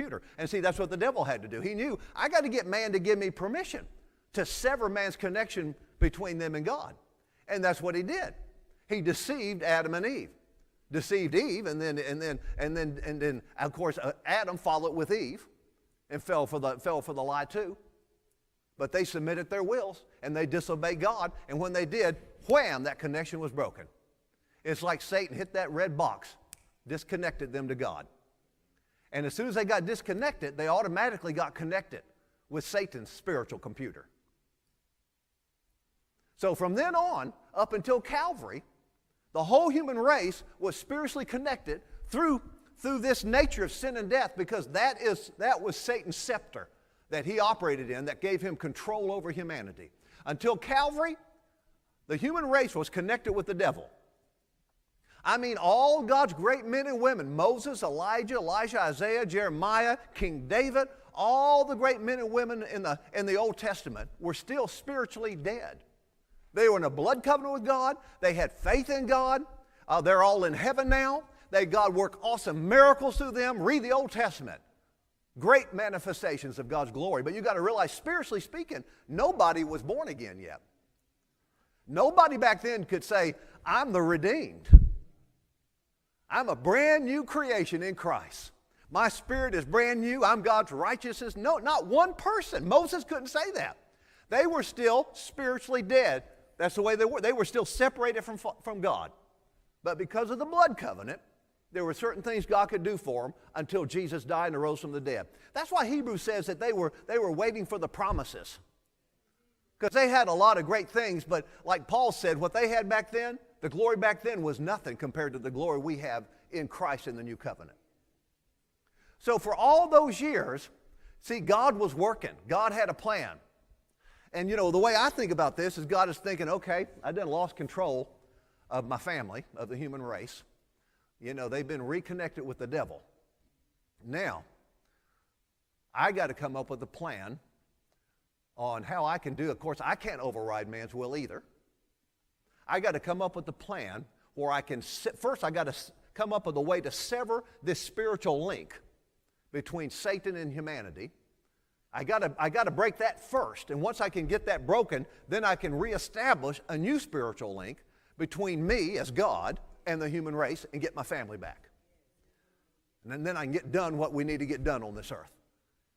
computer. And see, that's what the devil had to do. He knew, I got to get man to give me permission to sever man's connection between them and God. And that's what he did. He deceived Adam and Eve. Deceived Eve, and then of course Adam followed with Eve and fell for the lie too. But they submitted their wills and they disobeyed God, and when they did, wham, that connection was broken. It's like Satan hit that red box, disconnected them to God. And as soon as they got disconnected, they automatically got connected with Satan's spiritual computer. So from then on, up until Calvary, the whole human race was spiritually connected through this nature of sin and death, because that was Satan's scepter that he operated in that gave him control over humanity. Until Calvary, the human race was connected with the devil. I mean, all God's great men and women, Moses, Elijah, Isaiah, Jeremiah, King David, all the great men and women in the Old Testament were still spiritually dead. They were in a blood covenant with God. They had faith in God. They're all in heaven now. God worked awesome miracles through them. Read the Old Testament. Great manifestations of God's glory. But you've got to realize, spiritually speaking, nobody was born again yet. Nobody back then could say, I'm the redeemed. I'm a brand new creation in Christ. My spirit is brand new. I'm God's righteousness. No, not one person. Moses couldn't say that. They were still spiritually dead. That's the way they were. They were still separated from God. But because of the blood covenant, there were certain things God could do for them until Jesus died and arose from the dead. That's why Hebrews says that they were waiting for the promises. Because they had a lot of great things, but like Paul said, what they had back then, the glory back then was nothing compared to the glory we have in Christ in the new covenant. So for all those years, see, God was working. God had a plan. And, you know, the way I think about this is God is thinking, okay, I done lost control of my family, of the human race. You know, they've been reconnected with the devil. Now, I got to come up with a plan on how I can do. Of course, I can't override man's will either. I got to come up with a plan where I can, first I got to come up with a way to sever this spiritual link between Satan and humanity. I got to break that first, and once I can get that broken, then I can reestablish a new spiritual link between me as God and the human race and get my family back. And then I can get done what we need to get done on this earth.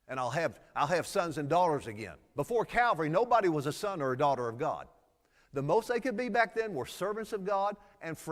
And I'll have sons and daughters again. Before Calvary, nobody was a son or a daughter of God. The most they could be back then were servants of God and friends.